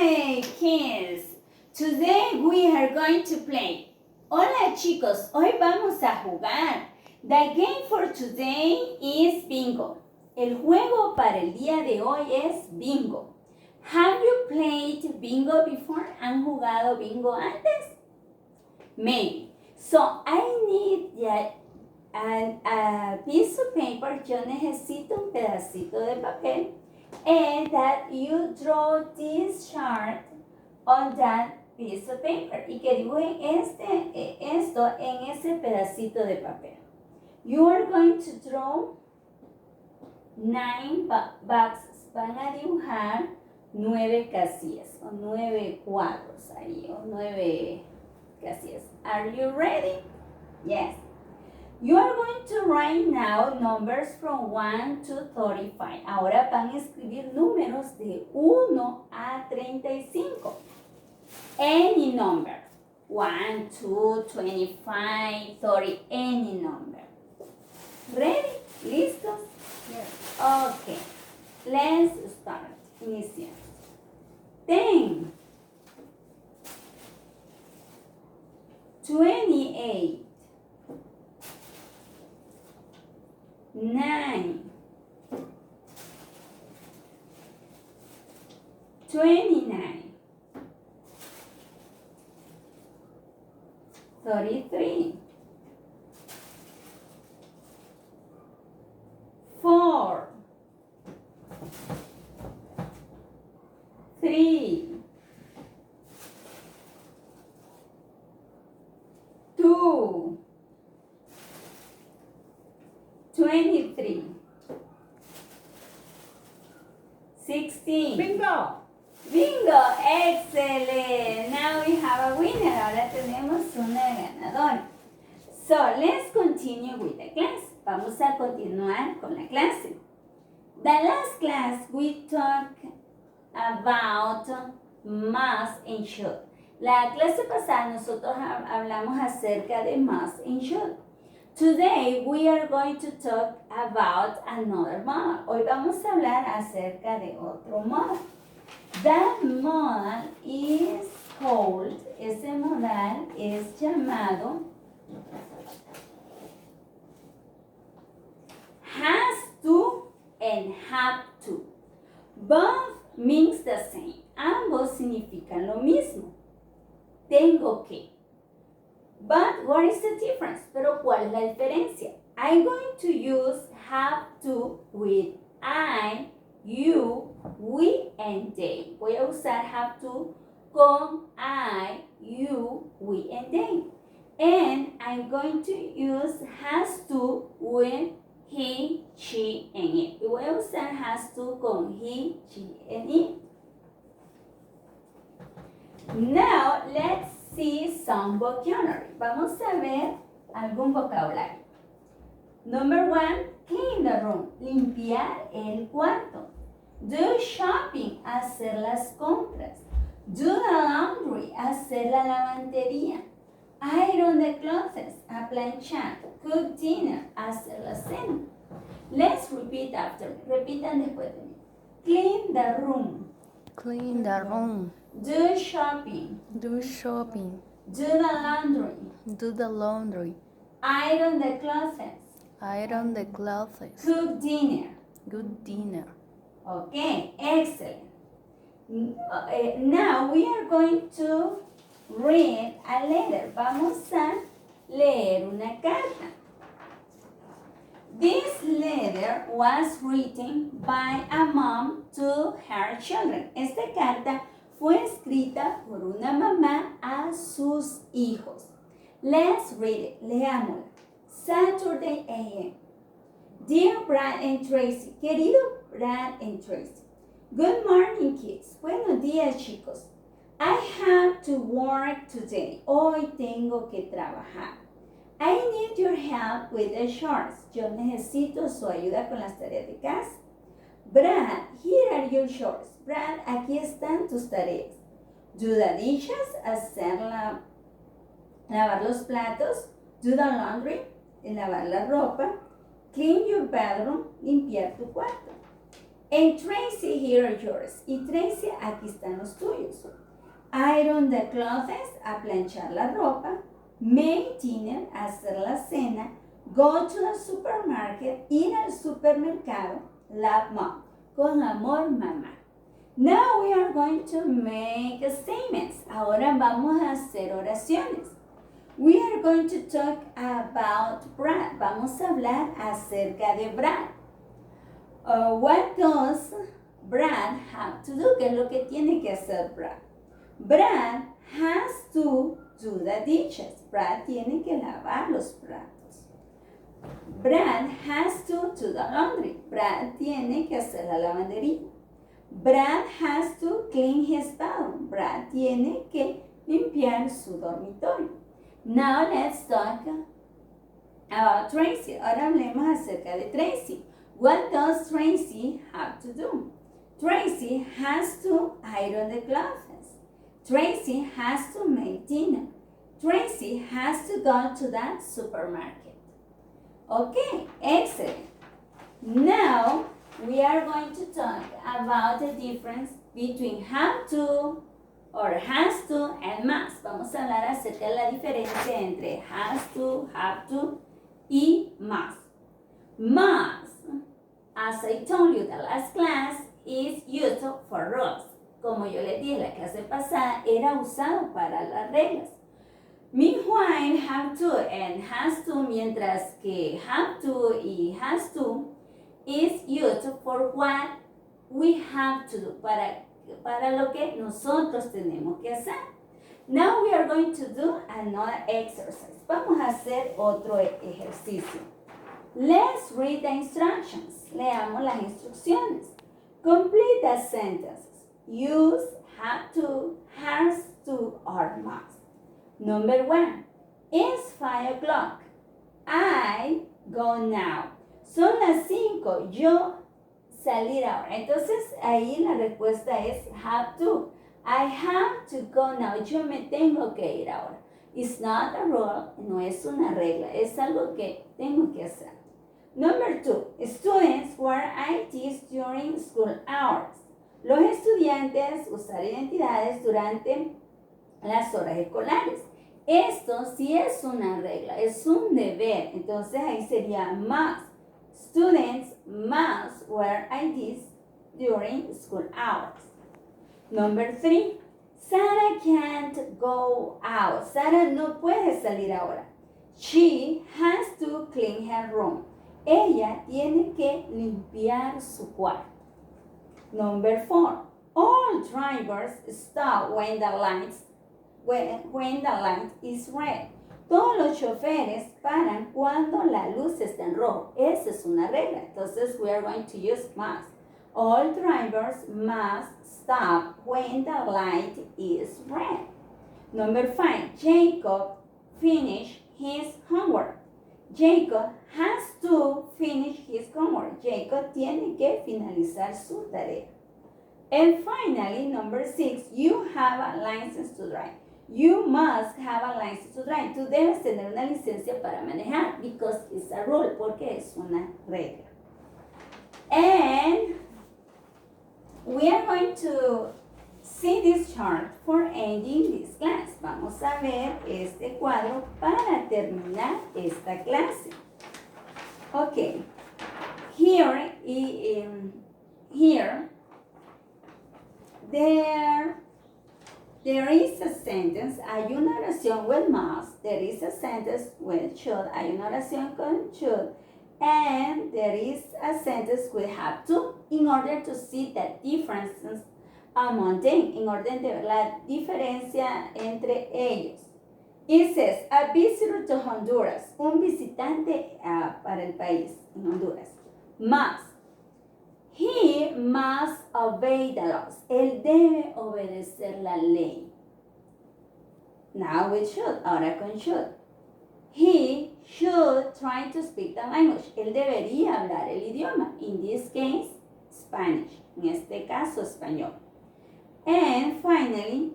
Hi, kids. Today we are going to play. Hola, chicos. Hoy vamos a jugar. The game for today is bingo. El juego para el día de hoy es bingo. Have you played bingo before? ¿Han jugado bingo antes? Maybe. So I need a piece of paper. Yo necesito un pedacito de papel. And that you draw this chart on that piece of paper. Y que dibujen esto en ese pedacito de papel. You are going to draw 9 boxes. Van a dibujar 9 casillas o 9 cuadros ahí o 9 casillas. Are you ready? Yes. You are going to write now numbers from 1 to 35. Ahora van a escribir números de 1 a 35. Any number. 1, 2, 25, 30, any number. Ready? ¿Listos? Yes. Okay. Let's start. Iniciamos. 10. 28. 9. 29. 33. 4. 3. 2. 23. 16. Bingo! Bingo, excellent. Now we have a winner. Ahora tenemos una ganadora. So, let's continue with the class. Vamos a continuar con la clase. The last class we talked about must and should. La clase pasada nosotros hablamos acerca de must and should. Today we are going to talk about another model. Hoy vamos a hablar acerca de otro model. That model is called, ese modal es llamado has to and have to. Both means the same. Ambos significan lo mismo. Tengo que. But what is the difference? Pero ¿cuál es la diferencia? I'm going to use have to with I, you, we, and they. Voy a usar have to con I, you, we, and they. And I'm going to use has to with he, she, and it. Y voy a usar has to con he, she, and it. Now, let's see some vocabulary. Vamos a ver algún vocabulario. Number 1, clean the room. Limpiar el cuarto. Do shopping. Hacer las compras. Do the laundry. Hacer la lavandería. Iron the clothes. A planchar. Cook dinner. Hacer la cena. Let's repeat after me. Repitan después de mí. Clean the room. Clean the room. Do shopping. Do shopping. Do the laundry. Do the laundry. Iron the clothes. Iron the clothes. Cook dinner. Good dinner. Okay, excellent. Now we are going to read a letter. Vamos a leer una carta. This letter was written by a mom to her children. Esta carta fue escrita por una mamá a sus hijos. Let's read it. Leámosla. Saturday a.m. Dear Brad and Tracy. Querido Brad and Tracy. Good morning, kids. Buenos días, chicos. I have to work today. Hoy tengo que trabajar. I need your help with the chores. Yo necesito su ayuda con las tareas de casa. Brad, here are your chores. Brad, aquí están tus tareas. Do the dishes, lavar los platos. Do the laundry, lavar la ropa. Clean your bedroom, limpiar tu cuarto. And Tracy, here are yours. Y Tracy, aquí están los tuyos. Iron the clothes, a planchar la ropa. Make dinner, hacer la cena. Go to the supermarket, ir al supermercado. Love mom, con amor mamá. Now we are going to make statements. Ahora vamos a hacer oraciones. We are going to talk about Brad. Vamos a hablar acerca de Brad. What does Brad have to do? ¿Qué es lo que tiene que hacer Brad? Brad has to do the dishes. Brad tiene que lavar los platos. Brad has to do the laundry. Brad tiene que hacer la lavandería. Brad has to clean his bedroom. Brad tiene que limpiar su dormitorio. Now let's talk about Tracy. Ahora hablemos acerca de Tracy. What does Tracy have to do? Tracy has to iron the clothes. Tracy has to make dinner. Tracy has to go to that supermarket. Okay, excellent. Now we are going to talk about the difference between have to or has to and must. Vamos a hablar acerca de la diferencia entre have to y must. Must, as I told you the last class, is used for rules. Como yo les dije la clase pasada, era usado para las reglas. Meanwhile, have to and has to, mientras que have to y has to is used for what we have to do, para lo que nosotros tenemos que hacer. Now we are going to do another exercise. Vamos a hacer otro ejercicio. Let's read the instructions. Leamos las instrucciones. Complete the sentences. Use have to, has to, or must. Number 1. It's 5 o'clock. I go now. Son las 5. Yo salir ahora. Entonces, ahí la respuesta es have to. I have to go now. Yo me tengo que ir ahora. It's not a rule. No es una regla. Es algo que tengo que hacer. Number 2. Students wear IDs during school hours. Los estudiantes usan identidades durante las horas escolares. Esto sí es una regla, es un deber. Entonces ahí sería must. Students must wear IDs during school hours. Number 3. Sarah can't go out. Sarah no puede salir ahora. She has to clean her room. Ella tiene que limpiar su cuarto. Number 4. All drivers stop when the light is red. Todos los choferes paran cuando la luz está en rojo. Esa es una regla. Entonces, we are going to use must. All drivers must stop when the light is red. Number 5. Jacob finished his homework. Jacob has to finish his homework. Jacob tiene que finalizar su tarea. And finally, number 6. You have a license to drive. You must have a license to drive. Tú debes tener una licencia para manejar because it's a rule, porque es una regla. And we are going to see this chart for ending this class. Vamos a ver este cuadro para terminar esta clase. Okay. Here there is a sentence, hay una oración with must, there is a sentence with should, hay una oración con should, and there is a sentence with have to, in order to see the differences among them, en orden de ver la diferencia entre ellos. It says, a visitor to Honduras, un visitante para el país, en Honduras, must. He must obey the laws. Él debe obedecer la ley. Now with should, ahora con should. He should try to speak the language. Él debería hablar el idioma. In this case, Spanish. En este caso, español. And finally,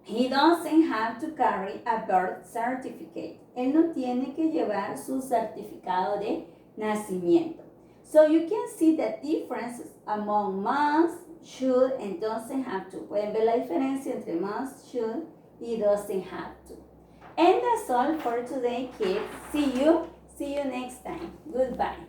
he doesn't have to carry a birth certificate. Él no tiene que llevar su certificado de nacimiento. So you can see the differences among must, should, and doesn't have to. Pueden ver la diferencia entre must, should, y doesn't have to. And that's all for today, kids. See you next time. Goodbye.